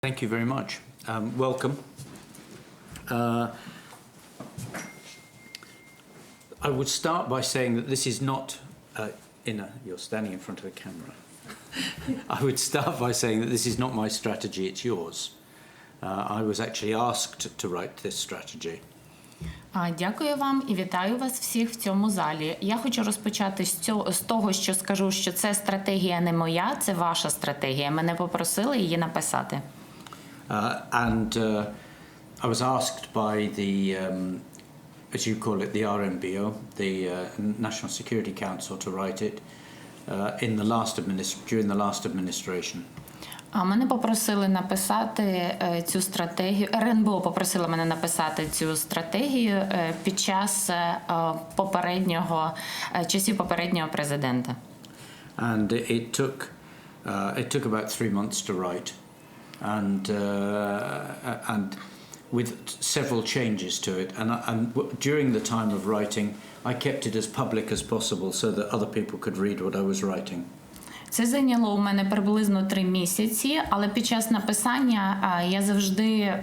Thank you very much. Welcome. I would start by saying that this is not you're standing in front of a camera. I would start by saying that this is not my strategy, it's yours. I was actually asked to write this strategy. Дякую вам і вітаю вас всіх в цьому залі. Я хочу розпочати з того, що скажу, що це стратегія не моя, це ваша стратегія. Мене попросили її написати. I was asked by the, as you call it, the RMBO, the National Security Council, to write it during the last administration. Мене попросили написати цю стратегію. РНБО попросила мене написати цю стратегію під час часів попереднього президента. And it took about 3 months to write. And with several changes to it, and during the time of writing, I kept it as public as possible so that other people could read what I was writing. Це зайняло у мене приблизно 3 місяці, але під час написання я завжди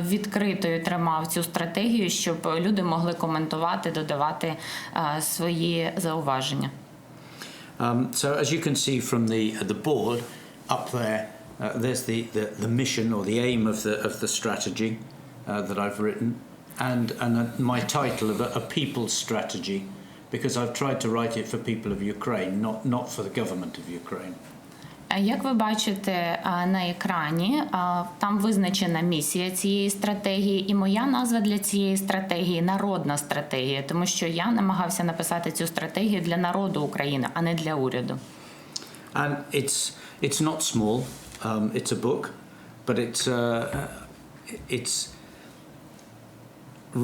відкритою тримав цю стратегію, щоб люди могли коментувати, додавати свої зауваження. So as you can see from the board up there, there's the mission or the aim of the strategy that I've written, and my title of a people's strategy, because I've tried to write it for people of Ukraine, not for the government of Ukraine. Як ви бачите на екрані, там визначена місія цієї стратегії, і моя назва для цієї стратегії – народна стратегія, тому що я намагався написати цю стратегію для народу України, а не для уряду. And it's not small. It's a book, but it's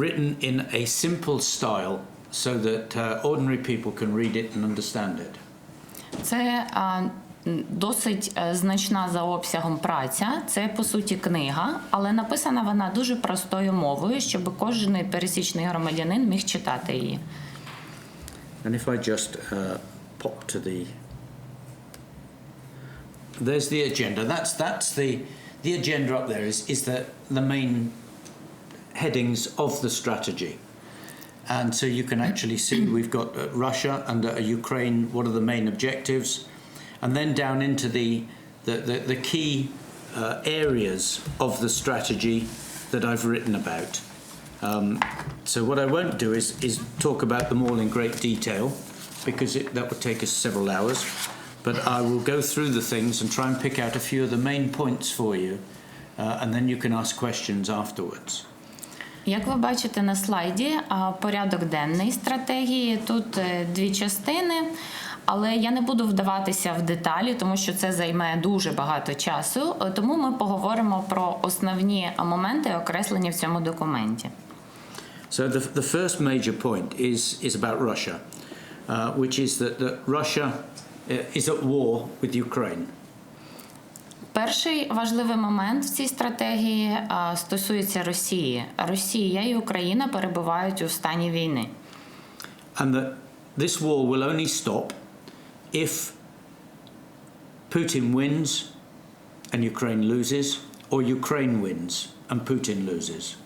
written in a simple style so that ordinary people can read it and understand it. Це досить значна за обсягом праця. Це, по суті, книга, але написана вона дуже простою мовою, щоб кожен пересічний громадянин міг читати її. And if I just pop to there's the agenda. That's the agenda up there is the main headings of the strategy. And so you can actually see we've got Russia and Ukraine, what are the main objectives? And then down into the key areas of the strategy that I've written about. So what I won't do is talk about them all in great detail, because that would take us several hours. But I will go through the things and try and pick out a few of the main points for you, and then you can ask questions afterwards. Як ви бачите на слайді, порядок денний стратегії, тут 2 частини, але я не буду вдаватися в деталі, тому що це займе дуже багато часу, тому ми поговоримо про основні моменти, окреслені в цьому документі. So the first major point is about Russia, which is that Russia is at war with Ukraine. Перший важливий момент в цій стратегії стосується Росії. Росія і Україна перебувають у стані війни. And that this war will only stop if Putin wins and Ukraine loses, or Ukraine wins and Putin loses.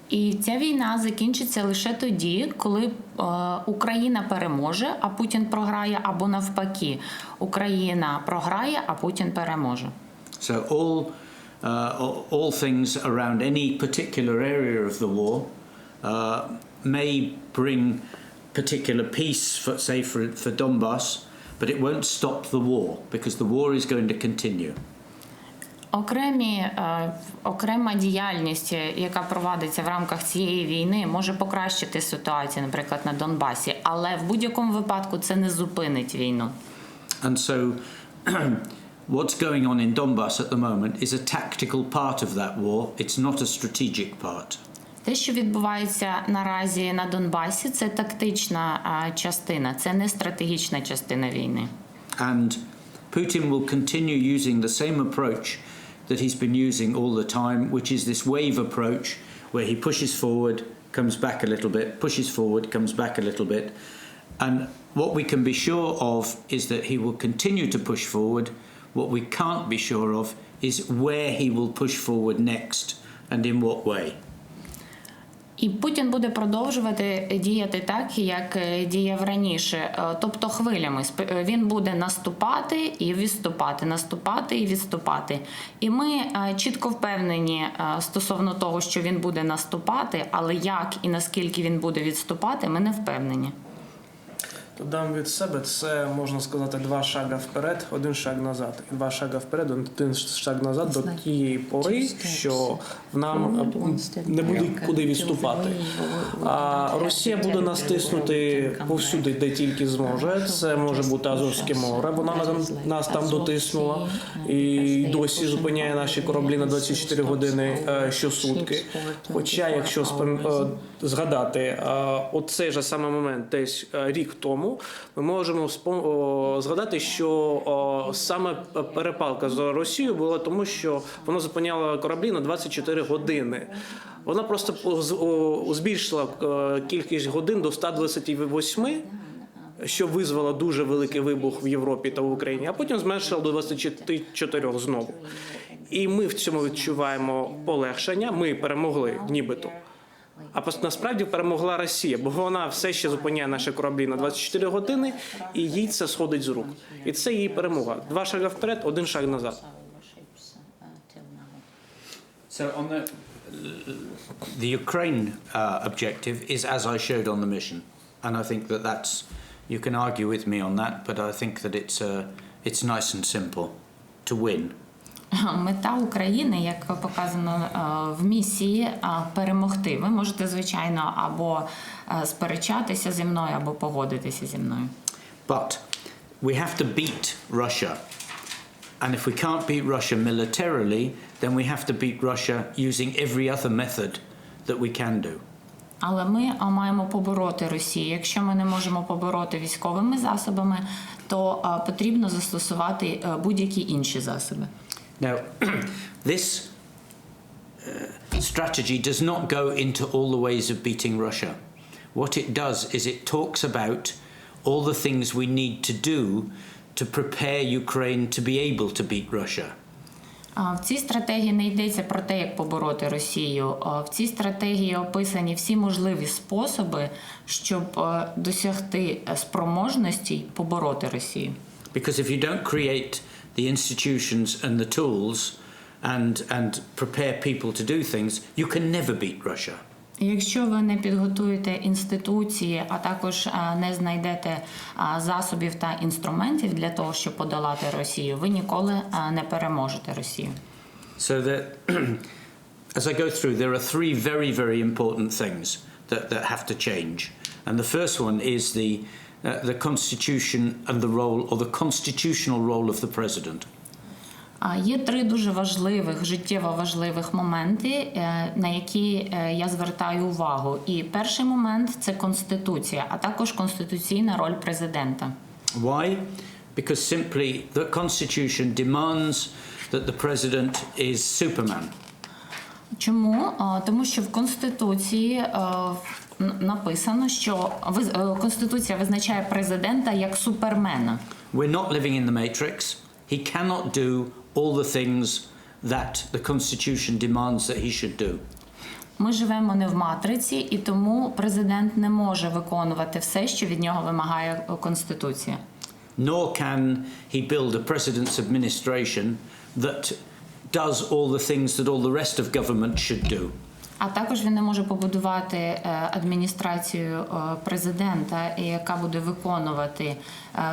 І ця війна закінчиться лише тоді, коли Україна переможе, а Путін програє, або навпаки, Україна програє, а Путін переможе. So all things around any particular area of the war may bring particular peace, for Donbass, but it won't stop the war, because the war is going to continue. Окрема діяльність, яка проводиться в рамках цієї війни, може покращити ситуацію, наприклад, на Донбасі, але в будь-якому випадку це не зупинить війну. And so what's going on in Donbass at the moment is a tactical part of that war. It's not a strategic part. Те, що відбувається наразі на Донбасі, це тактична частина, це не стратегічна частина війни. And Putin will continue using the same approach that he's been using all the time, which is this wave approach where he pushes forward, comes back a little bit, pushes forward, comes back a little bit. And what we can be sure of is that he will continue to push forward. What we can't be sure of is where he will push forward next and in what way. І Путін буде продовжувати діяти так, як діяв раніше, тобто хвилями. Він буде наступати і відступати, наступати і відступати. І ми чітко впевнені стосовно того, що він буде наступати, але як і наскільки він буде відступати, ми не впевнені. Додам від себе, це, можна сказати, 2 шага вперед, 1 шаг назад. 2 шага вперед, 1 шаг назад до тієї пори, що нам не буде куди відступати. А Росія буде нас тиснути повсюди, де тільки зможе. Це може бути Азовське море, вона нас там дотиснула і досі зупиняє наші кораблі на 24 години щосутки. Хоча, якщо згадати оцей же самий момент десь рік тому, ми можемо згадати, що саме перепалка з Росією була тому, що вона зупиняла кораблі на 24 години. Вона просто збільшила кількість годин до 128, що визвало дуже великий вибух в Європі та в Україні, а потім зменшила до 24 знову. І ми в цьому відчуваємо полегшення, ми перемогли нібито. А насправді перемогла Росія, бо вона все ще зупиняє наші кораблі на 24 години, і їй це сходить з рук. І це її перемога. 2 шаги вперед, 1 шаг назад. So on the Ukraine objective is as I showed on the mission, and I think that that's, you can argue with me on that, but I think that it's nice and simple to win. Мета України, як показано в місії, перемогти. Ви можете, звичайно, або сперечатися зі мною, або погодитися зі мною. But we have to beat Russia. And if we can't beat Russia militarily, then we have to beat Russia using every other method that we can do. Але ми маємо побороти Росію. Якщо ми не можемо побороти військовими засобами, то потрібно застосувати будь-які інші засоби. Now, this strategy does not go into all the ways of beating Russia. What it does is it talks about all the things we need to do to prepare Ukraine to be able to beat Russia. В цій стратегії не йдеться про те, як побороти Росію. В цій стратегії описані всі можливі способи, щоб досягти спроможності побороти Росію. Because if you don't create the institutions and the tools and prepare people to do things, you can never beat Russia. Якщо ви не підготуєте інституції, а також не знайдете засобів та інструментів для того, щоб подолати Росію, ви ніколи не переможете Росію. So that, as I go through, there are 3 very, very important things that have to change. And the first one is the constitution and the role, or the constitutional role of the president. Є 3 дуже важливих, життєво важливих моменти, на які я звертаю увагу. І перший момент – це Конституція, а також конституційна роль президента. Why? Because simply the Constitution demands that the president is Superman. Чому? Тому що в Конституції написано, що Конституція визначає президента як супермена. We're not living in the Matrix. He cannot do all the things that the Constitution demands that he should do. Ми живемо не в матриці, і тому президент не може виконувати все, що від нього вимагає Конституція. Nor can he build a president's administration that does all the things that all the rest of government should do. А також він не може побудувати адміністрацію президента, яка буде виконувати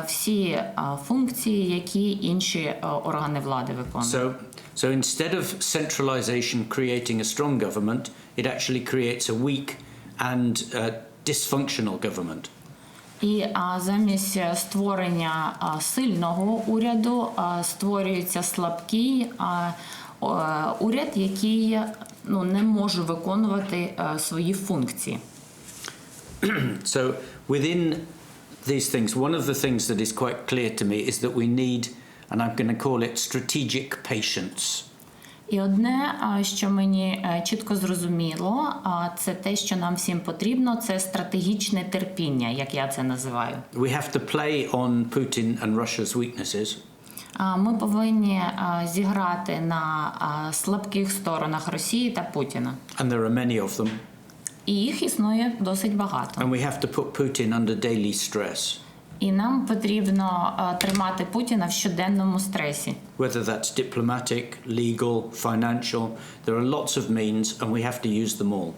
всі функції, які інші органи влади виконують. So instead of centralization creating a strong government, it actually creates a weak and dysfunctional government. І замість створення сильного уряду створюється слабкий уряд, який не може виконувати свої функції. So within these things, one of the things that is quite clear to me is that we need, and I'm going to call it strategic patience. І одне, що мені чітко зрозуміло, це те, що нам всім потрібно, це стратегічне терпіння, як я це називаю. We have to play on Putin and Russia's weaknesses. Ми повинні зіграти на слабких сторонах Росії та Путіна. And there are many of them. І їх існує досить багато. And we have to put Putin under daily stress. І нам потрібно тримати Путіна в щоденному стресі. Whether that's diplomatic, legal, financial, there are lots of means and we have to use them all.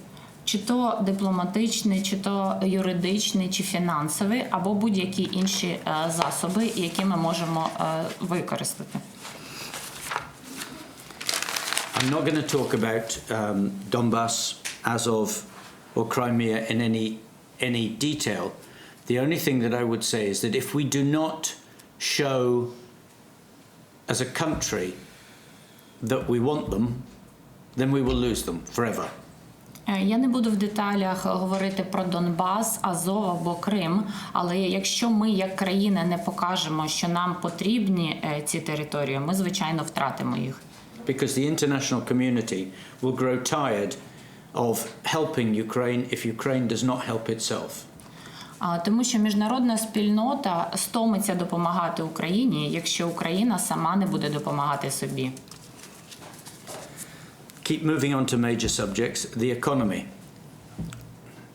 Чи то дипломатичний, чи то юридичний, чи фінансовий, або будь-які інші засоби, які ми можемо використати. I'm not going to talk about Donbass, Azov, or Crimea in any detail. The only thing that I would say is that if we do not show as a country that we want them, then we will lose them forever. Я не буду в деталях говорити про Донбас, Азов або Крим, але якщо ми як країна не покажемо, що нам потрібні ці території, ми, звичайно, втратимо їх. Because the international community will grow tired of helping Ukraine if Ukraine does not help itself. Тому що міжнародна спільнота стомиться допомагати Україні, якщо Україна сама не буде допомагати собі. Keep moving on to major subjects, the economy.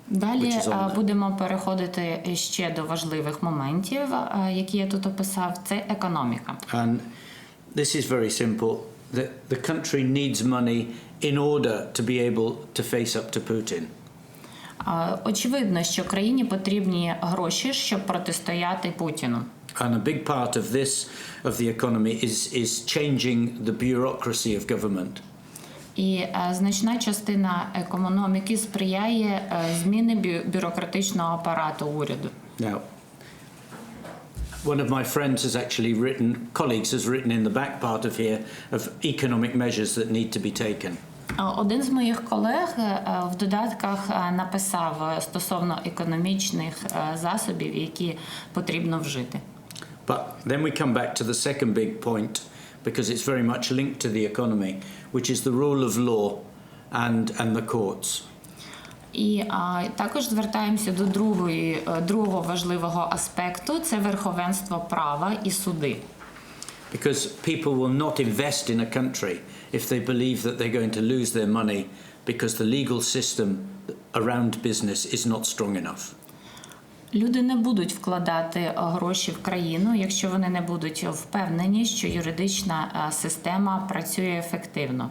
Далі будемо переходити ще до важливих моментів, які я тут описав. Це економіка. And this is very simple. The country needs money in order to be able to face up to Putin. Очевидно, що країні потрібні гроші, щоб протистояти Путіну. And a big part of this, of the economy, is changing the bureaucracy of government. І значна частина економіки сприяє зміни бюрократичного апарату уряду. Now, one of my friends has actually written, colleagues has written in the back part of here, of economic measures that need to be taken. Один з моїх колег в додатках написав стосовно економічних засобів, які потрібно вжити. But then we come back to the second big point, because it's very much linked to the economy, which is the rule of law and the courts. І також звертаємося до другого важливого аспекту – це верховенство права і суди. Because people will not invest in a country if they believe that they're going to lose their money because the legal system around business is not strong enough. Люди не будуть вкладати гроші в країну, якщо вони не будуть впевнені, що юридична система працює ефективно.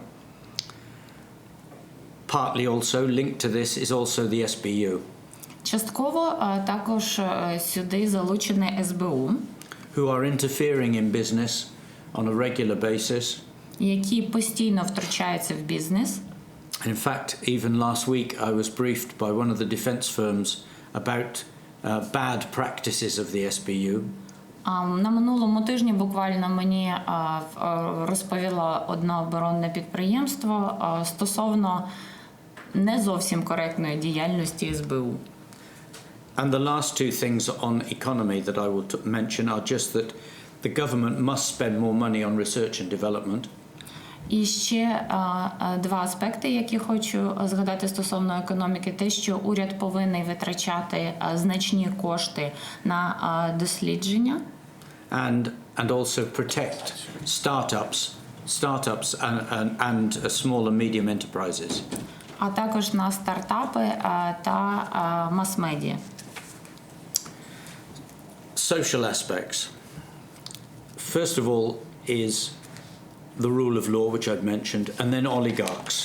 Partly also linked to this is also the SBU. Частково також сюди залучене СБУ, who are interfering in business on a regular basis. Які постійно втручаються в бізнес. In fact, even last week I was briefed by one of the defense firms about bad practices of the SBU. На минулому тижні буквально мені розповіло одне оборонне підприємство стосовно не зовсім коректної діяльності СБУ. And the last two things on economy that I will mention are just that the government must spend more money on research and development. І ще два аспекти, які хочу згадати стосовно економіки. Те, що уряд повинен витрачати значні кошти на дослідження. And also protect startups and small and medium enterprises. А також на стартапи та мас-медіа. Social aspects. First of all is the rule of law, which I've mentioned, and then oligarchs.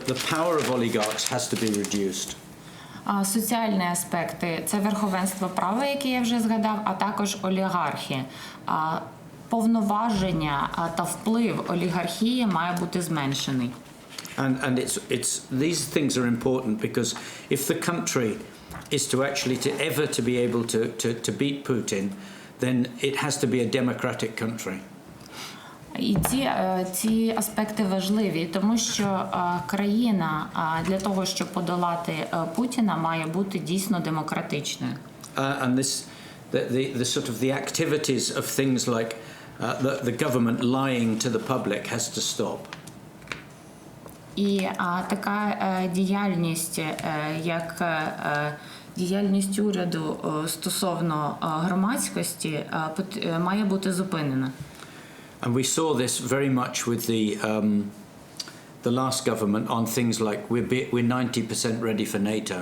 The power of oligarchs has to be reduced. Соціальні аспекти – це верховенство права, яке я вже згадав, а також олігархи. Повноваження та вплив олігархії має бути зменшений. And these things are important because if the country is to actually to be able to beat Putin, then it has to be a democratic country. І ці аспекти важливі, тому що країна для того, щоб подолати Путіна, має бути дійсно демократичною. And the sort of the activities of things like the government lying to the public has to stop. І така діяльність, як діяльність уряду стосовно громадськості має бути зупинена. And we saw this very much with the last government on things like we're 90% ready for NATO.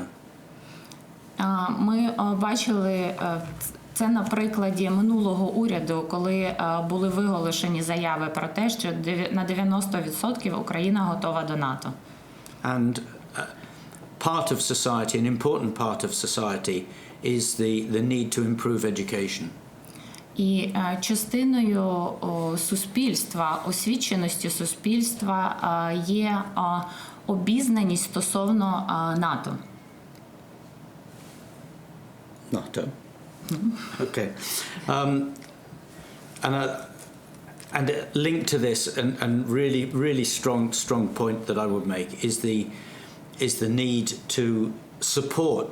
Ми бачили це на прикладі минулого уряду, коли були виголошені заяви про те, що на 90% Україна готова до НАТО. And part of society, an important part of society, is the need to improve education. І частиною суспільства, освіченості суспільства є обізнаність стосовно НАТО. NATO. Okay. And linked to this, and really strong point that I would make is the need to support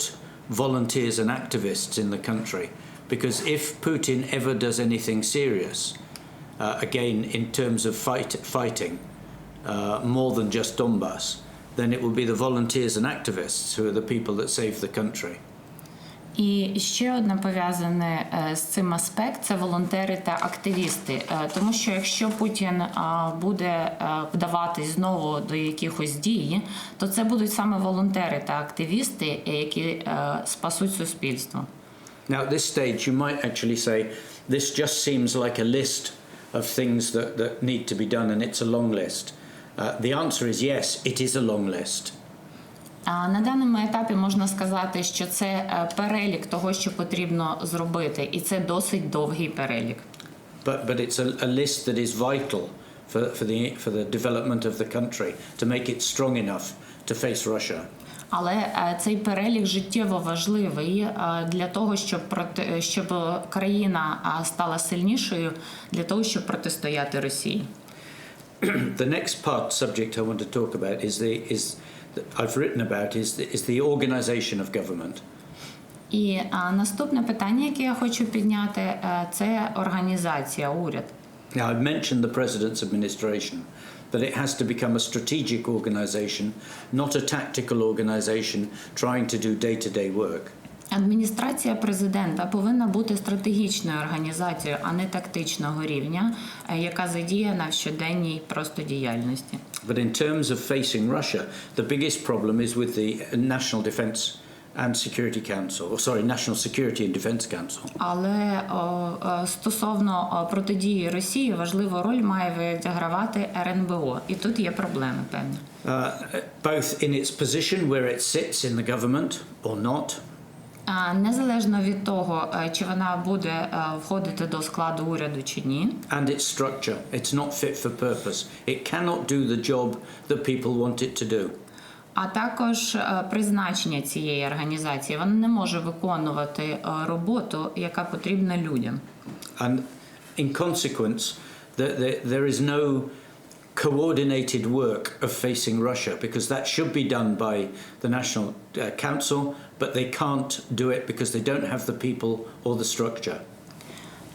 volunteers and activists in the country, because if Putin ever does anything serious, again in terms of fighting, more than just Donbass, then it will be the volunteers and activists who are the people that save the country. І ще одне пов'язане з цим аспект – це волонтери та активісти. Тому що якщо Путін буде вдаватись знову до якихось дій, то це будуть саме волонтери та активісти, які спасуть суспільство. Now at this stage you might actually say this just seems like a list of things that need to be done and it's a long list. The answer is yes, it is a long list. На даному етапі можна сказати, що це перелік того, що потрібно зробити, і це досить довгий перелік. But it's a list that is vital for the development of the country to make it strong enough to face Russia. Але цей перелік життєво важливий для того, щоб країна стала сильнішою, для того, щоб протистояти Росії. The next subject I want to talk about I've written about is the organization of government. І наступне питання, яке я хочу підняти, це організація, уряд. Now I've mentioned the president's administration, that it has to become a strategic organization, not a tactical organization trying to do day-to-day work. Адміністрація президента повинна бути стратегічною організацією, а не тактичного рівня, яка задіяна в щоденній просто діяльності. But in terms of facing Russia, the biggest problem is with the National Defense and Security Council, National Security and Defense Council. Але стосовно протидії Росії важливу роль має відігравати РНБО, і тут є проблеми певні. Both in its position where it sits in the government or not. Незалежно від того, чи вона буде входити до складу уряду чи ні. And its structure, it's not fit for purpose. It cannot do the job that people want it to do. А також призначення цієї організації, вона не може виконувати роботу, яка потрібна людям. And in consequence, there is no coordinated work of facing Russia, because that should be done by the National Council, but they can't do it because they don't have the people or the structure.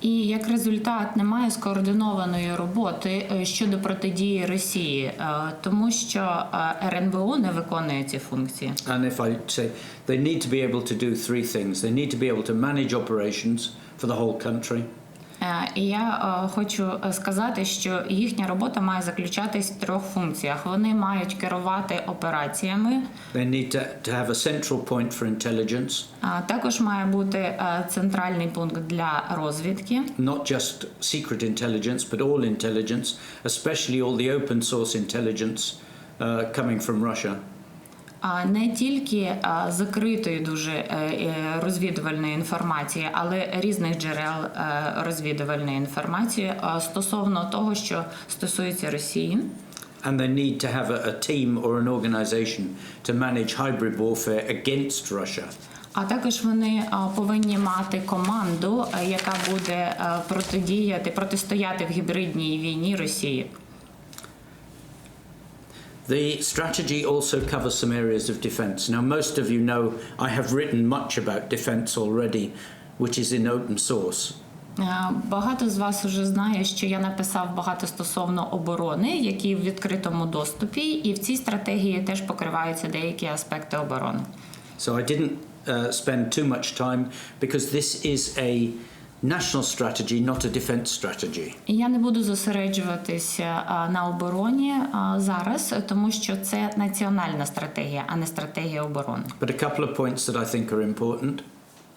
І як результат немає скоординованої роботи щодо протидії Росії, тому що РНБО не виконує ці функції. And if I say they need to be able to do three things. They need to be able to manage operations for the whole country. І я хочу сказати, що їхня робота має заключатись в трьох функціях. Вони мають керувати операціями. They need to have a central point for intelligence. Також має бути центральний пункт для розвідки. Not just secret intelligence, but all intelligence, especially all the open source intelligence coming from Russia. Не тільки закритої дуже розвідувальної інформації, але різних джерел розвідувальної інформації стосовно того, що стосується Росії. And they need to have a team or an organization to manage hybrid warfare against Russia. А також вони повинні мати команду, яка буде протистояти в гібридній війні Росії. The strategy also covers some areas of defense. Now, most of you know I have written much about defense already, which is in open source. Багато з вас вже знає, що я написав багато стосовно оборони, які в відкритому доступі, і в цій стратегії теж покриваються деякі аспекти оборони. So I didn't spend too much time because this is a national strategy, not a defense strategy. Я не буду зосереджуватися на обороні зараз, тому що це національна стратегія, а не стратегія оборони. But a couple of points that I think are important.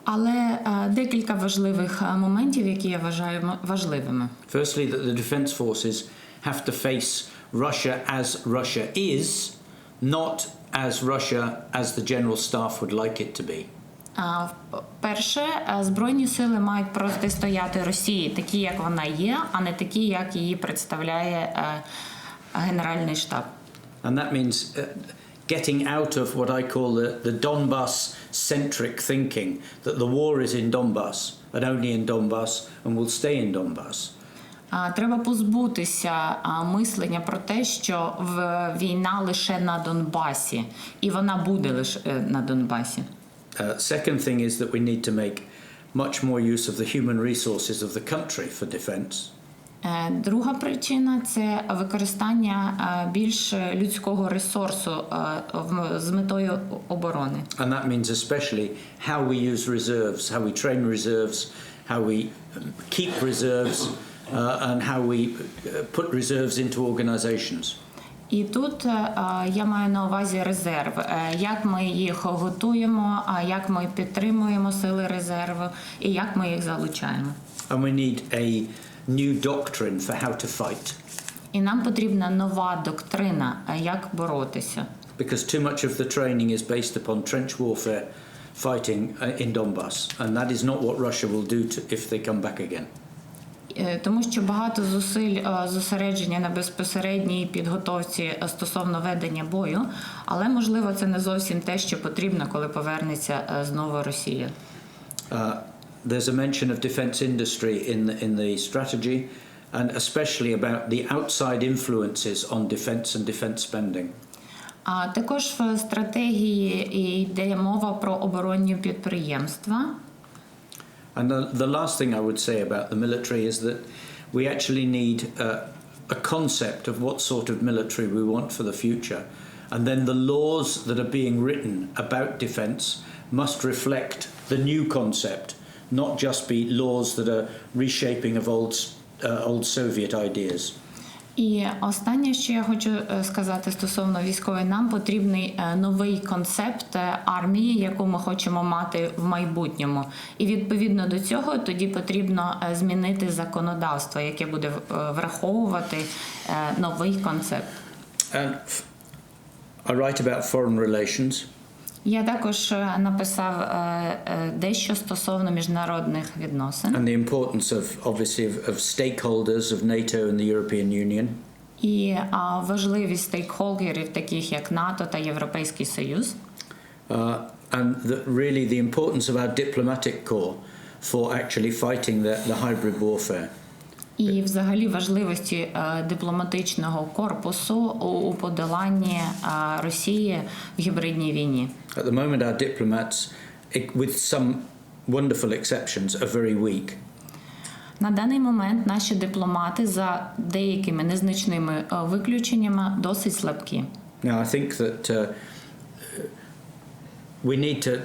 Але декілька важливих моментів, які я вважаю важливими. Firstly, that the defense forces have to face Russia as Russia is, not as Russia as the general staff would like it to be. Перше, Збройні сили мають протистояти Росії такі, як вона є, а не такі, як її представляє Генеральний штаб. And that means getting out of what I call the Donbass-centric thinking, that the war is in Donbass and only in Donbass and will stay in Donbass. Треба позбутися мислення про те, що війна лише на Донбасі, і вона буде лише на Донбасі. Second thing is that we need to make much more use of the human resources of the country for defense. Друга причина – це використання більш людського ресурсу з метою оборони. And that means especially how we use reserves, how we train reserves, how we keep reserves, and how we put reserves into organizations. І тут я маю на увазі резерв. Як ми їх готуємо, як ми підтримуємо сили резерву і як ми їх залучаємо. And we need a new doctrine for how to fight. І нам потрібна нова доктрина, як боротися. Because too much of the training is based upon trench warfare fighting in Donbass, and that is not what Russia will do if they come back again. Тому що багато зусиль зосередження на безпосередній підготовці стосовно ведення бою, але, можливо, це не зовсім те, що потрібно, коли повернеться знову Росія. There's a mention of defense industry in the strategy, and especially about the outside influences on defense and defense spending. А також в стратегії йде мова про оборонні підприємства. And the last thing I would say about the military is that we actually need a concept of what sort of military we want for the future. And then the laws that are being written about defense must reflect the new concept, not just be laws that are reshaping of old Soviet ideas. І останнє, що я хочу сказати стосовно військової, нам потрібний новий концепт армії, яку ми хочемо мати в майбутньому. І відповідно до цього тоді потрібно змінити законодавство, яке буде враховувати новий концепт. And I write about foreign relations. Я також написав дещо стосовно міжнародних відносин. And the importance of stakeholders of NATO and the European Union. І важливість стейкхолдерів, таких як НАТО та Європейський Союз. And really the importance of our diplomatic corps for actually fighting the hybrid warfare. І взагалі важливості дипломатичного корпусу у подоланні Росії в гібридній війні. At the moment our diplomats, with some wonderful exceptions, are very weak. На даний момент наші дипломати за деякими незначними виключеннями досить слабкі. Now I think that we need to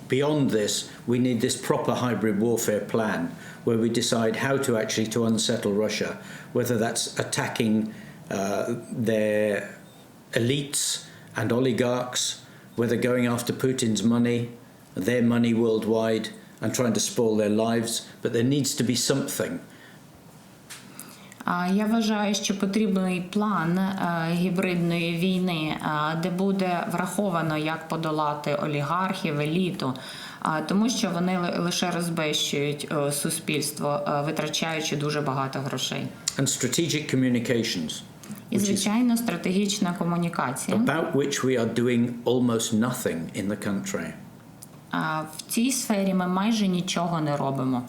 beyond this, we need this proper hybrid warfare plan where we decide how to actually to unsettle Russia, whether that's attacking their elites and oligarchs, whether going after Putin's money, their money worldwide, and trying to spoil their lives, but there needs to be something. Я вважаю, що потрібний план гібридної виїни, де буде враховано, як подолати олігархів, еліту, тому що вони лише розбещують суспільство, витрачаючи дуже багато грошей. And strategic communications. І, звичайно, стратегічна комунікація. About which we are doing almost nothing in the country. В цій сфері ми майже нічого не робимо.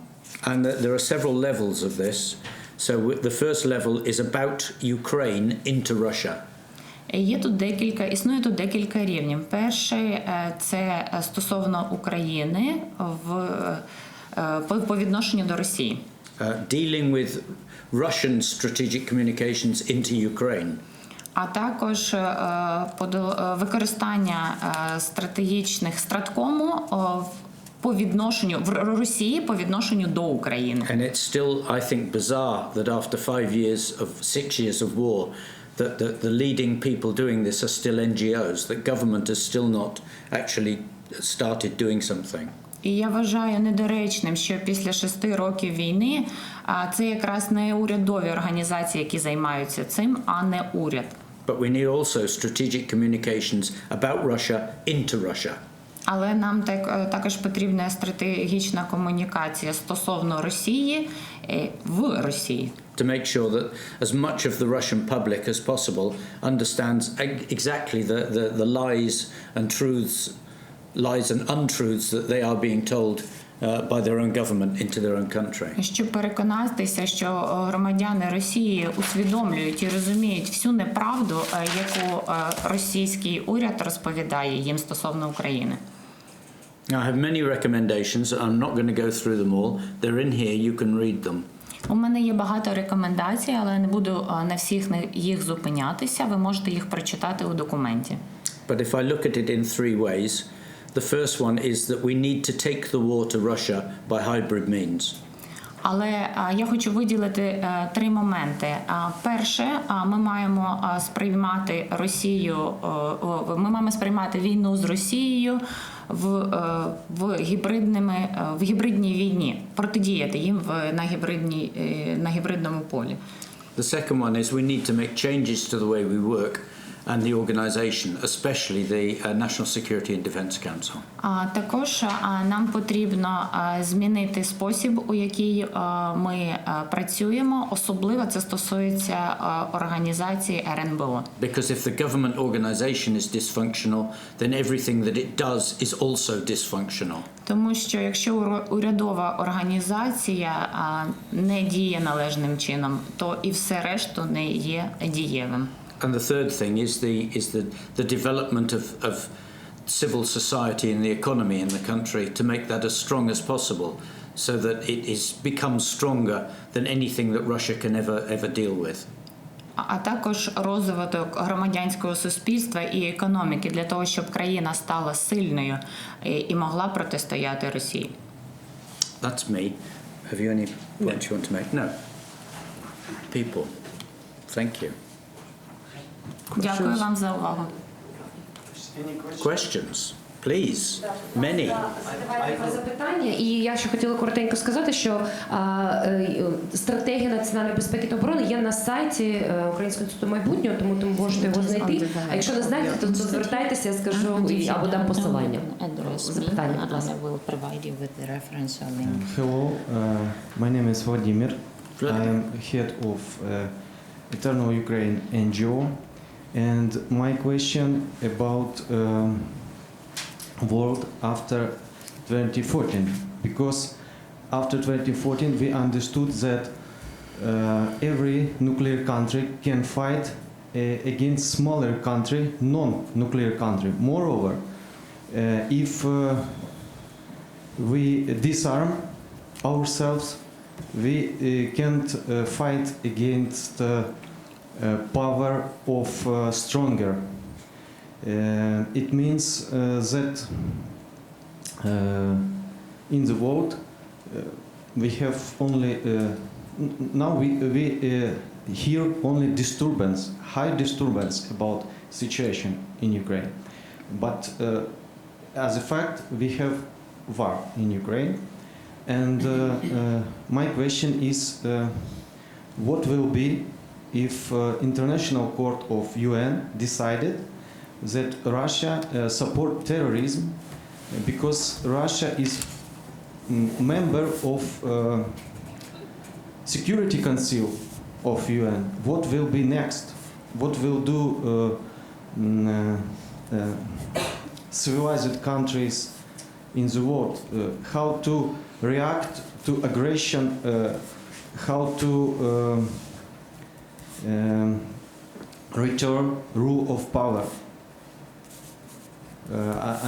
And there are several levels of this. So the first level is about Ukraine into Russia. Існує тут декілька рівнів. Перший – це стосовно України по відношенню до Росії. Dealing with Russian strategic communications into Ukraine. А також використання стратегічних страткому по відношенню в Росії по відношенню до України. And it's still, I think, bizarre that after 6 years of war, that the leading people doing this are still NGOs, that government has still not actually started doing something. І я вважаю недоречним, що після 6 років війни це якраз не урядові організації, які займаються цим, а не уряд. But we need also strategic communications about Russia into Russia. Але нам також потрібна стратегічна комунікація стосовно Росії в Росії. To make sure that as much of the Russian public as possible understands exactly the lies and untruths that they are being told by their own government into their own country. Щоб переконатися, що громадяни Росії усвідомлюють і розуміють всю неправду, яку російський уряд розповідає їм стосовно України. I have many recommendations. I'm not going to go through them all. They're in here. You can read them. У мене є багато рекомендацій, але не буду на всіх їх зупинятися. Ви можете їх прочитати у документі. But if I look at it in 3 ways, the first one is that we need to take the war to Russia by hybrid means. Але я хочу виділити 3 моменти. Перше, ми маємо сприймати Росію, ми маємо сприймати війну з Росією в гібридній війні, протидіяти їм на гібридному полі. The second one is we need to make changes to the way we work and the organization, especially the National Security and Defense Council. Також нам потрібно змінити спосіб, у який ми працюємо, особливо це стосується організації РНБО. Because if the government organization is dysfunctional, then everything that it does is also dysfunctional. Тому що якщо урядова організація не діє належним чином, то і все решту не є дієвим. And the third thing is the development of civil society and the economy in the country to make that as strong as possible, so that it becomes stronger than anything that Russia can ever deal with. А також розвиток громадянського суспільства і економіки для того, щоб країна стала сильною і могла протистояти Росії. That's me. Have you any points you want to make? No. People. Thank you. Дякую вам за увагу. Questions, please. Many. Давайте запитання. І я ще хотіла коротенько сказати, що стратегія національної безпеки та оборони є на сайті Українського інституту майбутнього, тому можете його знайти. А якщо не знаєте, то звертайтеся, я скажу або дам посилання. Запитання, будь ласка. Hello, my name is Vladimir. I am head of Eternal Ukraine NGO, and my question about world after 2014, because after 2014 we understood that every nuclear country can fight against smaller country, non-nuclear country. Moreover, if we disarm ourselves, we can't fight against power of stronger. It means that in the world we have only now we hear only disturbance, high disturbance about situation in Ukraine, but as a fact we have war in Ukraine. And my question is, what will be if International Court of UN decided that Russia support terrorism because Russia is member of Security Council of UN? What will be next? What will do civilized countries in the world? How to react to aggression, how to return rule of power.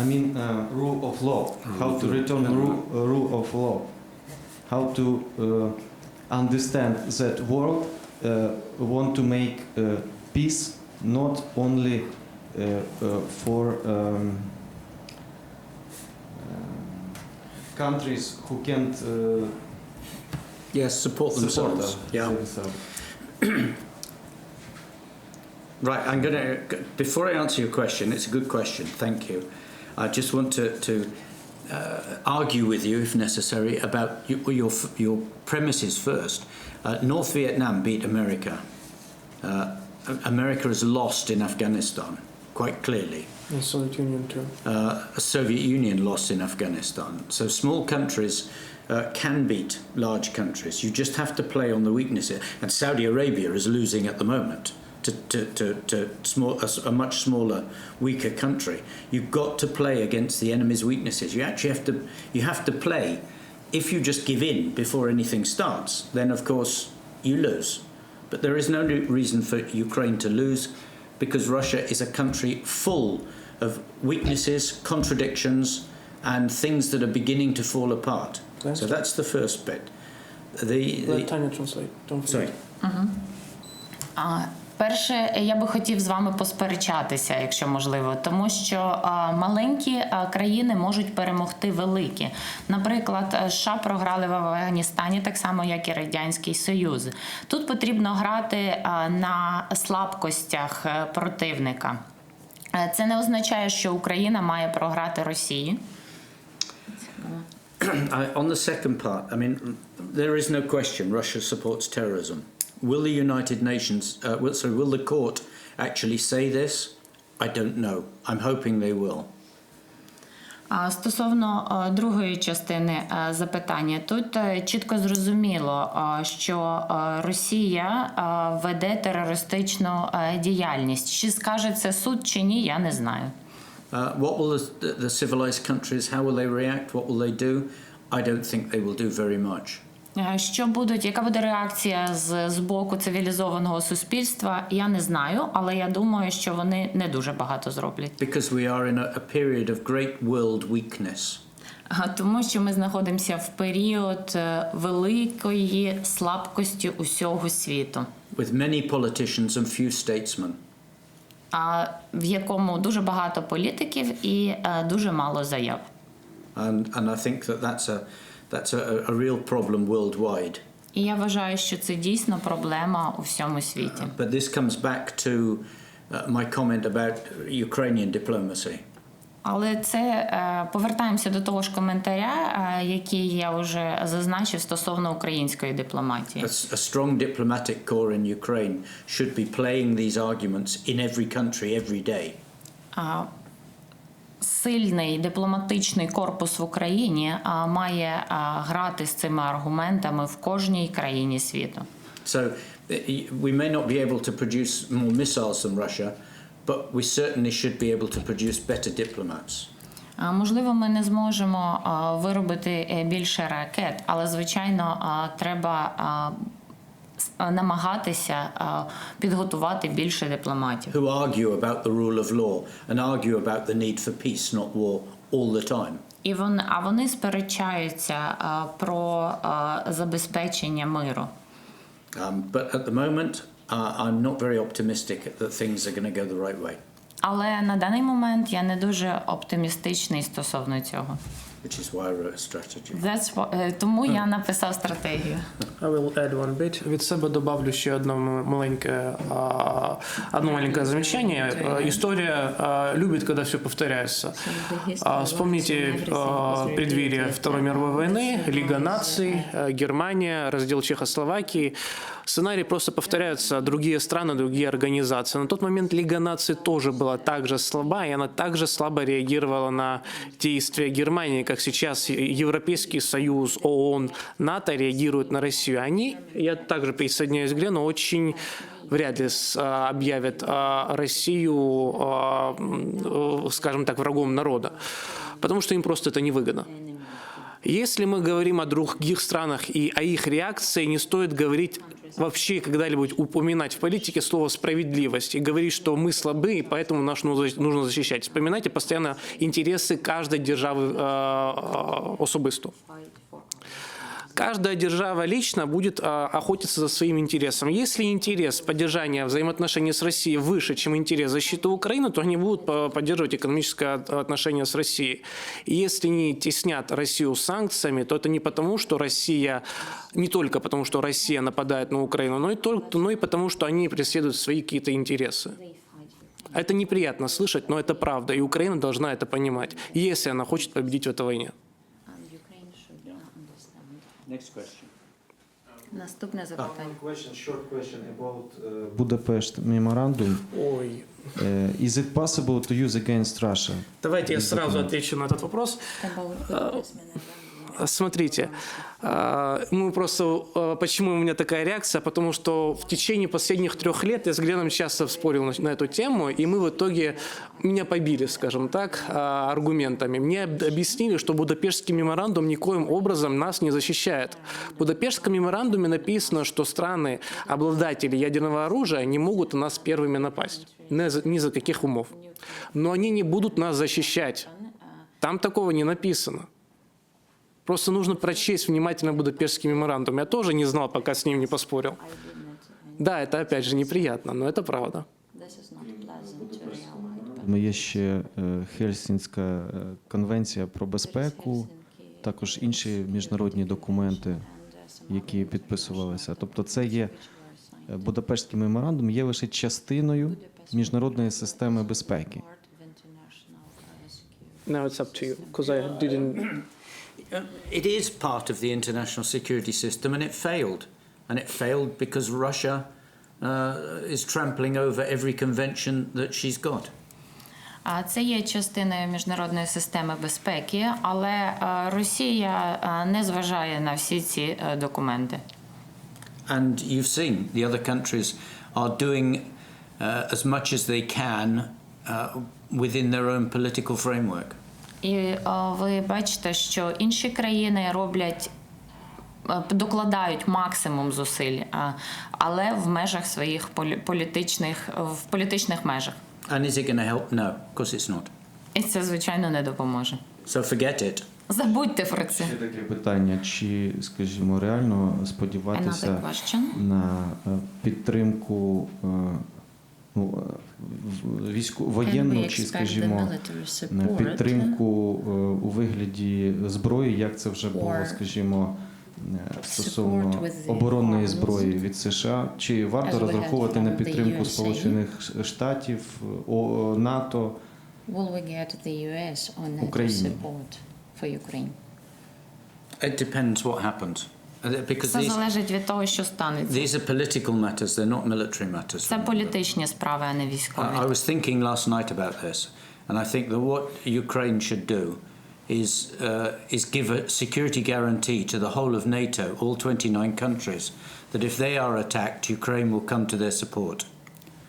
I mean rule of law. How to return rule of law. How to understand that world want to make peace not only for countries who can't Yes, support themselves. Yeah. themselves. Right, I'm going to, before I answer your question, it's a good question, thank you. I just want to argue with you, if necessary, about your premises first. North Vietnam beat America. America is lost in Afghanistan, quite clearly. And Soviet Union too. Soviet Union lost in Afghanistan. So small countries can beat large countries. You just have to play on the weaknesses. And Saudi Arabia is losing at the moment to a much smaller, weaker country. You've got to play against the enemy's weaknesses. You actually have to play. If you just give in before anything starts, then of course you lose. But there is no reason for Ukraine to lose, because Russia is a country full of weaknesses, contradictions, and things that are beginning to fall apart. Yes. So that's the first bit. Let Tanya translate. Don't forget. Sorry. Перше, я би хотів з вами посперечатися, якщо можливо, тому що маленькі країни можуть перемогти великі. Наприклад, США програли в Афганістані так само, як і Радянський Союз. Тут потрібно грати на слабкостях противника. Це не означає, що Україна має програти Росії. On the second part, I mean, there is no question Russia supports terrorism. Will the United Nations, will the court actually say this? I don't know. I'm hoping they will. Стосовно другої частини запитання, тут чітко зрозуміло, що Росія веде терористичну діяльність. Чи скаже це суд, чи ні, я не знаю. What will the civilized countries, how will they react? What will they do? I don't think they will do very much. Яка буде реакція з боку цивілізованого суспільства, я не знаю, але я думаю, що вони не дуже багато зроблять. Because we are in a period of great world weakness. Тому що ми знаходимося в період великої слабкості усього світу. With many politicians and few statesmen. В якому дуже багато політиків і дуже мало заяв. And I think that's a real problem worldwide. І я вважаю, що це дійсно проблема у всьому світі. But this comes back to my comment about Ukrainian diplomacy. Але це повертаємося до того ж коментаря, який я вже зазначив стосовно української дипломатії. A strong diplomatic corps in Ukraine should be playing these arguments in every country every day. Сильний дипломатичний корпус в Україні має грати з цими аргументами в кожній країні світу. So we may not be able to produce more missiles than Russia, but we certainly should be able to produce better diplomats. Можливо, ми не зможемо виробити більше ракет, але, звичайно, треба намагатися підготувати більше дипломатів. Who argue about the rule of law and argue about the need for peace, not war, all the time. А вони сперечаються про забезпечення миру. But at the moment, I'm not very optimistic that things are going to go the right way. Але на даний момент я не дуже оптимістичний стосовно цього. Which is why I wrote a strategy. Тому я написав стратегію. I will add one bit. Від себе добавлю ще одно маленькое замечание. История любит, когда все повторяется. Вспомните преддверие Второй мировой войны, Лига наций, Германия, раздел Чехословакии. Сценарий просто повторяются, другие страны, другие организации. На тот момент Лига наций тоже была также слаба, и она также слабо реагировала на действия Германии, как сейчас Европейский Союз, ООН, НАТО реагируют на Россию. Они, я также присоединяюсь к Глену, очень вряд ли объявят Россию, скажем так, врагом народа, потому что им просто это невыгодно. Если мы говорим о других странах и о их реакции, не стоит говорить вообще когда-либо упоминать в политике слово «справедливость» и говорить, что мы слабы, и поэтому нас нужно защищать. Вспоминайте постоянно интересы каждой державы особисто. Каждая держава лично будет охотиться за своим интересом. Если интерес поддержания взаимоотношений с Россией выше, чем интерес защиты Украины, то они будут поддерживать экономическое отношение с Россией. И если они теснят Россию санкциями, то это не потому, что Россия, не только потому, что Россия нападает на Украину, но и потому, что они преследуют свои какие-то интересы. Это неприятно слышать, но это правда, и Украина должна это понимать, если она хочет победить в этой войне. Next question. Наступне запитання. Short question about Budapest Memorandum. Ой. Is it possible to use against Russia? Давайте я сразу отвечу на этот вопрос. Смотрите, мы просто, почему у меня такая реакция, потому что в течение последних 3 лет я с Гленом часто спорил на эту тему, и мы в итоге, меня побили, скажем так, аргументами. Мне объяснили, что Будапештский меморандум никоим образом нас не защищает. В Будапештском меморандуме написано, что страны, обладатели ядерного оружия, не могут на нас первыми напасть, ни за каких умов. Но они не будут нас защищать. Там такого не написано. Просто нужно прочесть внимательно Будапештский меморандум. Я тоже не знал, пока с ним не поспорил. Да, это опять же неприятно, но это правда. Є ще Хельсінська конвенція про безпеку, також інші міжнародні документи, які підписувалися. Тобто це є Будапештський меморандум є лише частиною міжнародної системи безпеки. Now it's up to you, because I didn't... It is part of the international security system, and it failed. And it failed because Russia is trampling over every convention that she's got. Це є частиною міжнародної системи безпеки, але Росія не зважає на всі ці документи. And you've seen the other countries are doing as much as they can within their own political framework. І ви бачите, що інші країни докладають максимум зусиль, але в межах своїх політичних межах. And is it going to help? No, of course it's not. І це, звичайно, не допоможе. So forget it. Забудьте про це. Ще таке питання, чи, скажімо, реально сподіватися на підтримку воєнну, чи, скажімо, підтримку у вигляді зброї, як це вже було, скажімо, стосовно оборонної зброї від США, чи варто розраховувати на підтримку Сполучених Штатів, НАТО, Україні? It depends what happens. Це залежить від того, що станеться. These are political matters, they're not military matters. Це політичні справи, а не військові. I was thinking last night about this, and I think that what Ukraine should do is give a security guarantee to the whole of NATO, all 29 countries, that if they are attacked, Ukraine will come to their support.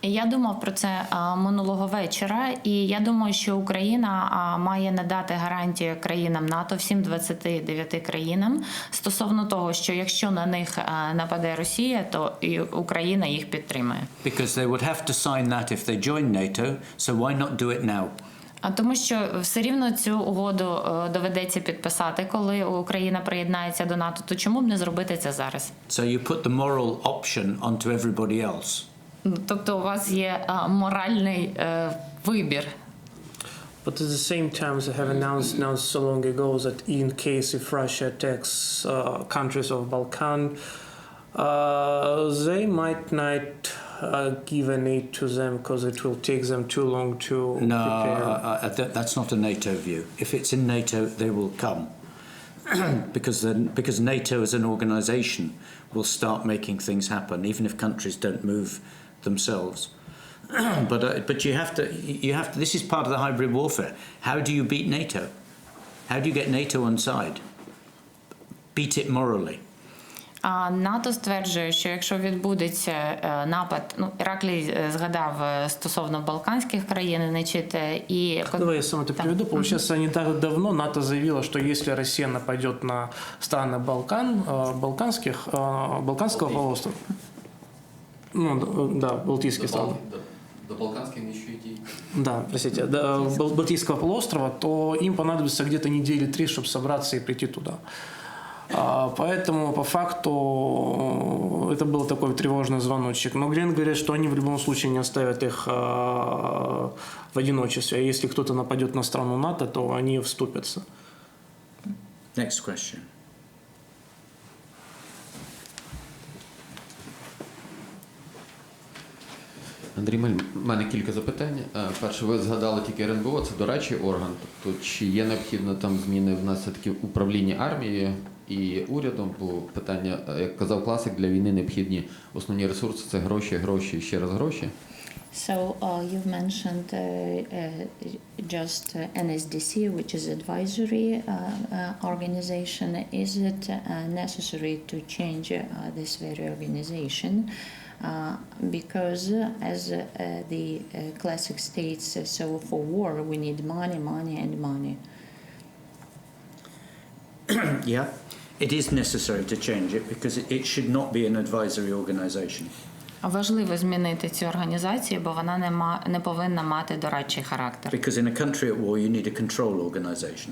Я думав про це минулого вечора, і я думаю, що Україна має надати гарантію країнам НАТО, всім 29 країнам, стосовно того, що якщо на них нападе Росія, то і Україна їх підтримає. Because they would have to sign that if they join NATO, so why not do it now? Тому що все рівно цю угоду доведеться підписати, коли Україна приєднається до НАТО, то чому б не зробити це зараз? So you put the moral option onto everybody else. Тобто у вас є моральний вибір. But at the same time, they have announced so long ago that in case if Russia attacks countries of Balkan, they might not give an aid to them because it will take them too long to prepare. No, that's not a NATO view. If it's in NATO, they will come. because NATO as an organization will start making things happen, even if countries don't move themselves. But you have to. This is part of the hybrid warfare. How do you beat NATO? How do you get NATO on side? Beat it morally. НАТО стверджує, що якщо відбудеться напад, Іраклій згадав стосовно балканських країн, и... Давай я сам это приведу. Получается, не так давно НАТО заявило, что если Россия нападет на страны Балканского полуострова, Балтийские страны. До Балканским еще идти. Да, простите, до Балтийского полуострова, то им понадобится где-то недели 3, чтобы собраться и прийти туда. Поэтому, по факту, это был такой тревожный звоночек. Но Грин говорит, что они в любом случае не оставят их в одиночестве. А если кто-то нападет на страну НАТО, то они вступятся. Next question. Андрій, в мене кілька запитань. Перше, ви згадали тільки РНБО, це дорадчий орган. Тобто, чи є необхідно там зміни в нас все-таки в управлінні армією і урядом? Бо питання, як казав класик, для війни необхідні основні ресурси – це гроші, гроші і ще раз гроші. So you've mentioned just NSDC, which is advisory organization. Is it necessary to change this very organization? Because as the classic states, so for war we need money, money and money. Yeah, it is necessary to change it because it should not be an advisory organization. Важливо змінити цю організацію, бо вона не повинна мати дорадчий характер. Because in a country at war you need a control organization.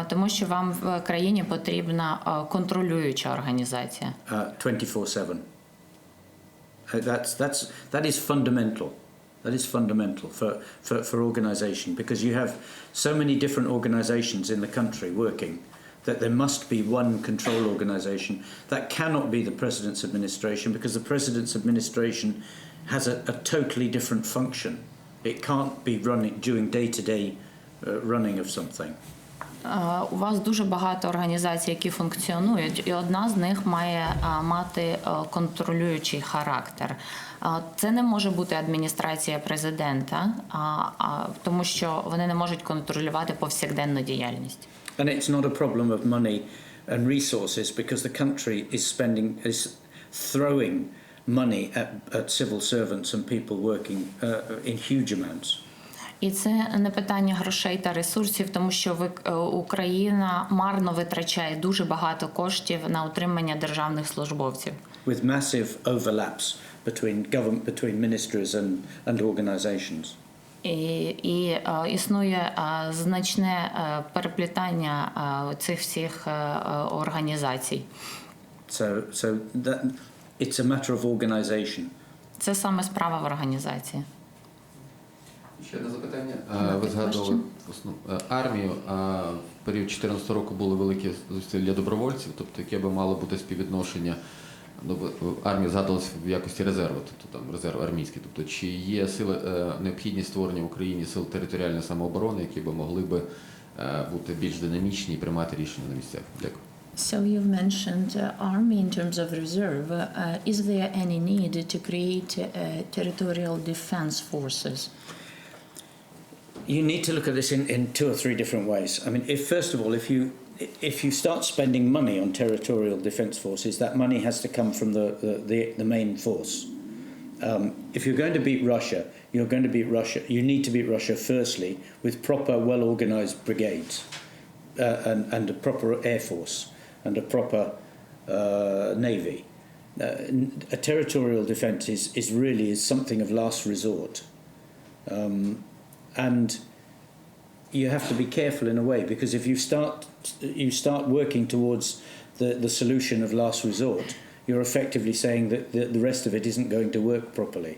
Тому що вам в країні потрібна контролююча організація. 24/7. That is fundamental. That is fundamental for organization because you have so many different organizations in the country working that there must be one control organization. That cannot be the president's administration because the president's administration has a totally different function. It can't be doing day-to-day running of something. У вас дуже багато організацій, які функціонують, і одна з них має мати контролюючий характер. Це не може бути адміністрація президента, тому що вони не можуть контролювати повсякденну діяльність. And it's not a problem of money and resources because the country is throwing money at civil servants and people working in huge amounts. І це не питання грошей та ресурсів, тому що Україна марно витрачає дуже багато коштів на утримання державних службовців. With massive overlaps between ministries and organizations. І існує значне переплітання цих всіх організацій. So it's a matter of organization. Це саме справа в організації. Ще одне запитання. Ви згадували армію, а в період 2014 року були великі зусилля добровольців, тобто яке би мало бути співвідношення, армія згадувалася в якості резерву, тобто там резерв армійський. Тобто чи є необхідність створення в Україні сил територіальної самооборони, які би могли би бути більш динамічні і приймати рішення на місцях? Дякую. So you've mentioned army in terms of reserve. Is there any need to create territorial defense forces? You need to look at this in 2 or 3 different ways. I mean, first of all, if you start spending money on territorial defense forces, that money has to come from the main force. If you're going to beat Russia, you need to beat Russia firstly with proper, well-organized brigades and a proper air force and a proper navy. A territorial defense is really something of last resort. And you have to be careful in a way because if you start working towards the solution of last resort, you're effectively saying that the rest of it isn't going to work properly.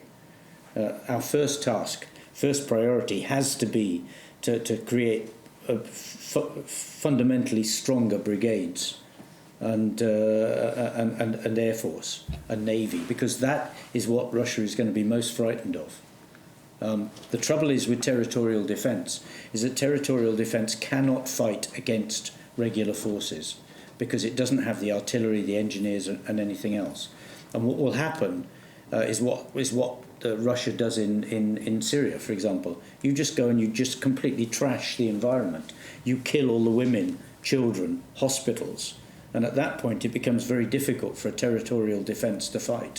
Our first task, first priority has to be to create fundamentally stronger brigades and air force and navy because that is what Russia is going to be most frightened of. The trouble is with territorial defense is that territorial defense cannot fight against regular forces because it doesn't have the artillery, the engineers and anything else. And what will happen is what Russia does in Syria, for example. You just go and you just completely trash the environment. You kill all the women, children, hospitals. And at that point it becomes very difficult for a territorial defense to fight.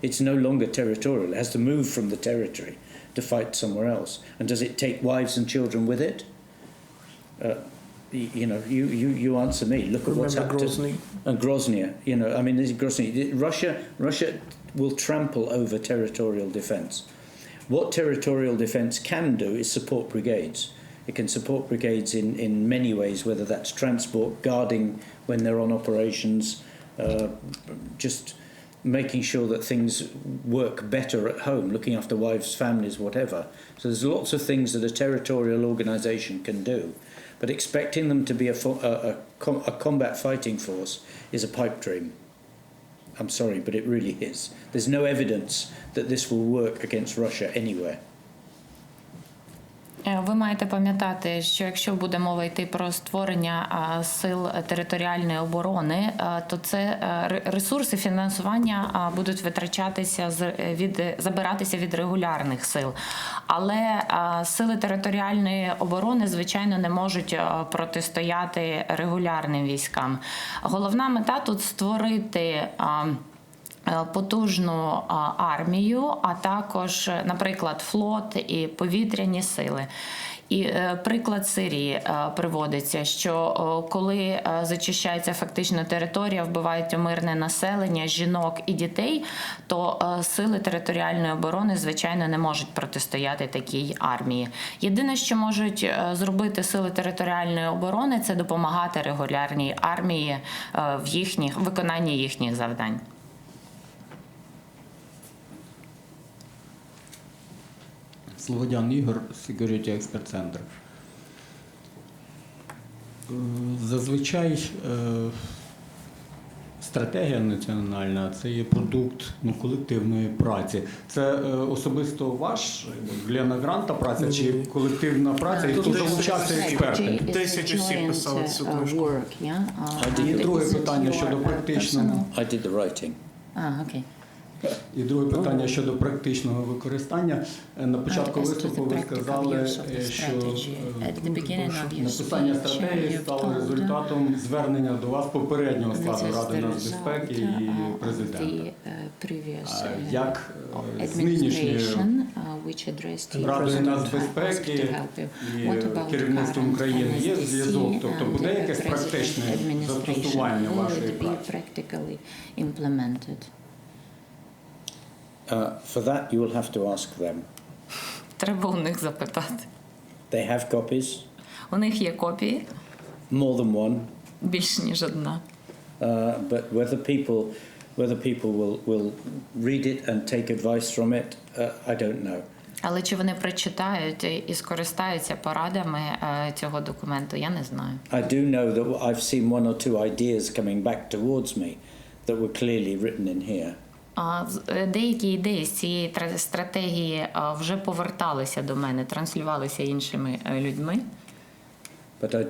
It's no longer territorial. It has to move from the territory to fight somewhere else. And does it take wives and children with it? You answer me. Look at what's happened. And Grozny. I mean, this is Grozny. Russia will trample over territorial defense. What territorial defense can do is support brigades. It can support brigades in many ways, whether that's transport, guarding when they're on operations, just making sure that things work better at home, looking after wives, families, whatever. So there's lots of things that a territorial organisation can do. But expecting them to be a combat fighting force is a pipe dream. I'm sorry, but it really is. There's no evidence that this will work against Russia anywhere. Ви маєте пам'ятати, що якщо буде мова йти про створення сил територіальної оборони, то це ресурси фінансування будуть витрачатися забиратися від регулярних сил. Але сили територіальної оборони, звичайно, не можуть протистояти регулярним військам. Головна мета тут створити потужну армію, а також, наприклад, флот і повітряні сили. І приклад Сирії приводиться, що коли зачищається фактично територія, вбивають мирне населення, жінок і дітей, то сили територіальної оборони, звичайно, не можуть протистояти такій армії. Єдине, що можуть зробити сили територіальної оборони, це допомагати регулярній армії в виконанні їхніх завдань. Слободян Ігор, Security Expert Center. Зазвичай стратегія національна – це є продукт колективної праці. Це особисто ваш, Глена Гранта праця, чи колективна праця, і хто залучався експерти? 1000 осіб писали цю книжку. І друге питання щодо практичного. I did the writing. Okay. І друге питання щодо практичного використання. На початку виступу ви сказали, що написання стратегії стало результатом звернення до вас попереднього складу Ради нацбезпеки і президента. Як з нинішньою Радою нацбезпеки і керівництвом України є зв'язок? Тобто буде якесь практичне застосування вашої праці? For that, you will have to ask them. Треба у них запитати. They have copies, У них є копії, more than one, більш ніж одна. but whether people will read it and take advice from it, I don't know. Але чи вони прочитають і скористаються порадами цього документу, я не знаю. I do know that I've seen one or two ideas coming back towards me that were clearly written in here. Деякі ідеї з цієї стратегії вже поверталися до мене, транслювалися іншими людьми. But I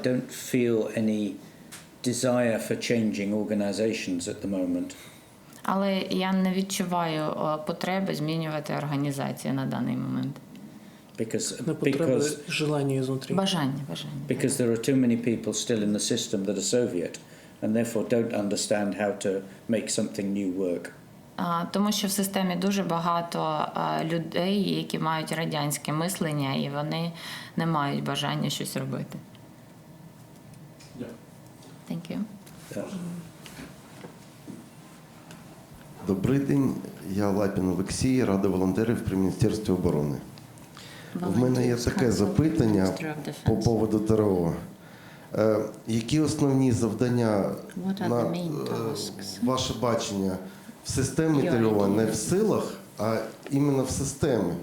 don't feel any desire for changing organizations at the moment. Але я не відчуваю потреби змінювати організацію на даний момент. Бажання. Because there are too many people still in the system that are Soviet. And therefore don't understand how to make something new work. Тому що в системі дуже багато людей, які мають радянське мислення, і вони не мають бажання щось робити. Thank you. Добрий день, я Лапін Олексій, Рада волонтерів при Міністерстві оборони. У мене є таке запитання по поводу ТРО. Які основні завдання на ваше бачення в системі ТРО, не в силах, а іменно в системі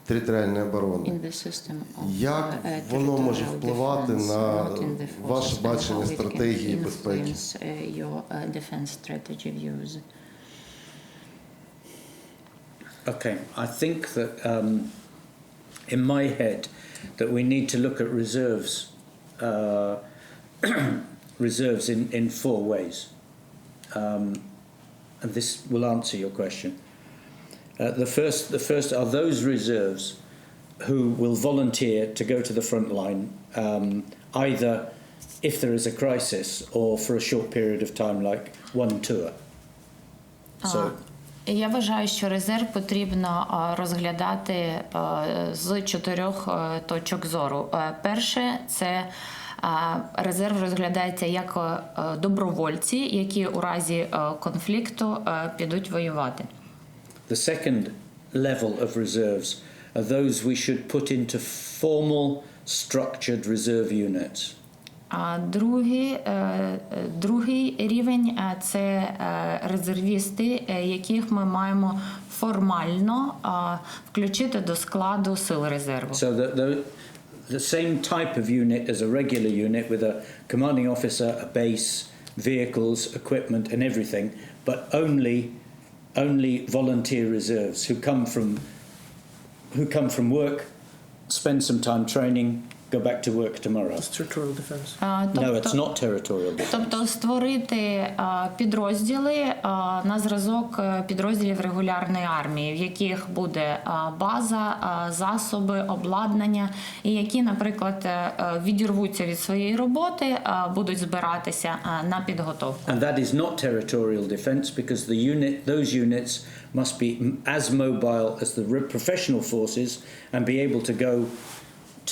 територіальної оборони? Як воно може впливати на ваше бачення стратегії безпеки? Okay, I think that in my head that we need to look at reserves in four ways, and this will answer your question. The first are those reserves who will volunteer to go to the front line, either if there is a crisis or for a short period of time, like one tour. Я вважаю, що резерв потрібно розглядати з 4 точок зору. Перше – це резерв розглядається як добровольці, які у разі конфлікту підуть воювати. The second level of reserves are those we should put into formal, structured reserve units. А другий рівень – це резервісти, яких ми маємо формально включити до складу сил резерву. So the same type of unit as a regular unit with a commanding officer, a base, vehicles, equipment and everything, but only volunteer reserves who come from work, spend some time training, go back to work tomorrow. Territorial defense. No, it's not territorial defense. Тобто створити підрозділи на зразок підрозділів регулярної армії, в яких буде база, засоби, обладнання, і які, наприклад, відірвуться від своєї роботи, будуть збиратися на підготовку. And that is not territorial defense because those units must be as mobile as the professional forces and be able to go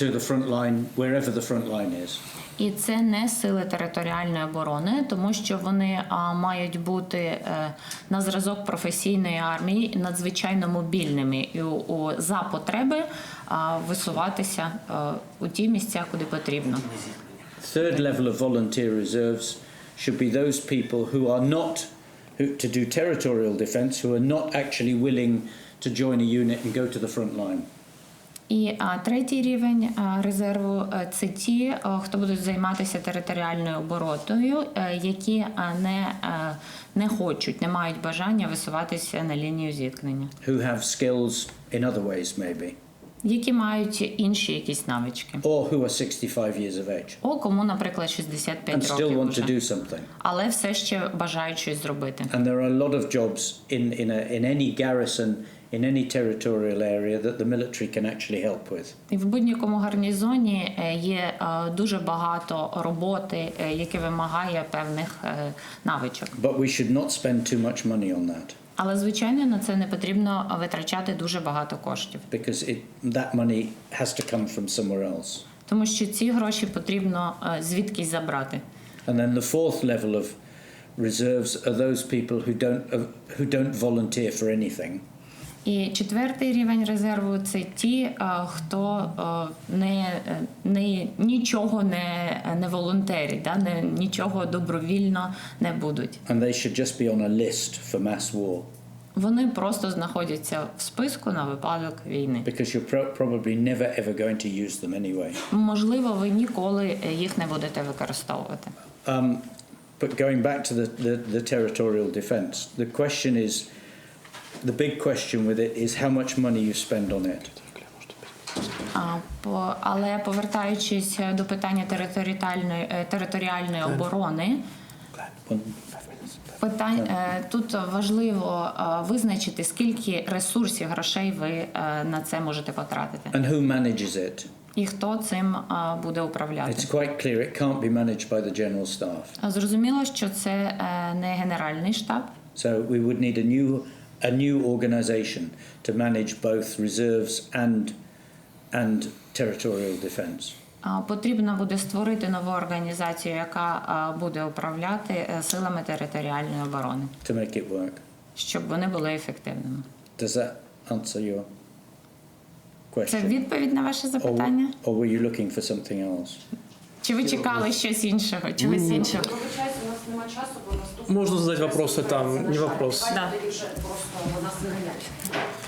to the front line, wherever the front line is. І це не сили територіальної оборони, тому що вони мають бути на зразок професійної армії надзвичайно мобільними і за потреби висуватися у ті місця, куди потрібно. Third level of volunteer reserves should be those people who are not to do territorial defense, who are not actually willing to join a unit and go to the front line. І третій рівень резерву – це ті, хто будуть займатися територіальною обороною, які не хочуть, не мають бажання висуватися на лінію зіткнення. Who have skills in other ways, maybe. Які мають інші якісь навички. Or who are 65 years of age. Кому, наприклад, 65 And still років want вже. to do something. Але все ще бажають щось зробити. And there are a lot of jobs in any garrison, in any territorial area that the military can actually help with. І в будь-якому гарнізоні є дуже багато роботи, яке вимагає певних навичок. But we should not spend too much money on that. Але, звичайно, на це не потрібно витрачати дуже багато коштів. Because that money has to come from somewhere else. Тому що ці гроші потрібно звідкись забрати. And then the fourth level of reserves are those people who don't volunteer for anything. І четвертий рівень резерву – це ті, хто нічого не волонтерить, нічого добровільно не будуть. And they should just be on a list for mass war. Вони просто знаходяться в списку на випадок війни. Because you're probably never ever going to use them anyway. Можливо, ви ніколи їх не будете використовувати. But going back to the territorial defense, the question is, the big question with it is how much money you spend on it. Але повертаючись до питання територіальної оборони, тут важливо визначити, скільки ресурсів, грошей ви на це можете потратити. And who manages it? І хто цим буде управляти. It's quite clear it can't be managed by the general staff. Зрозуміло, що це не генеральний штаб. So we would need a new organization to manage both reserves and territorial defense. Потрібно буде створити нову організацію, яка буде управляти силами територіальної оборони. To make it work. Щоб вони були ефективними. Does that answer your question? Це відповідь на ваше запитання? Or were you looking for something else? Чи ви чекали щось іншого? Чогось іншого? У нас немає часу, бо наступного... Можно задать вопросы там, не вопрос. Да. Просто нас виганяють.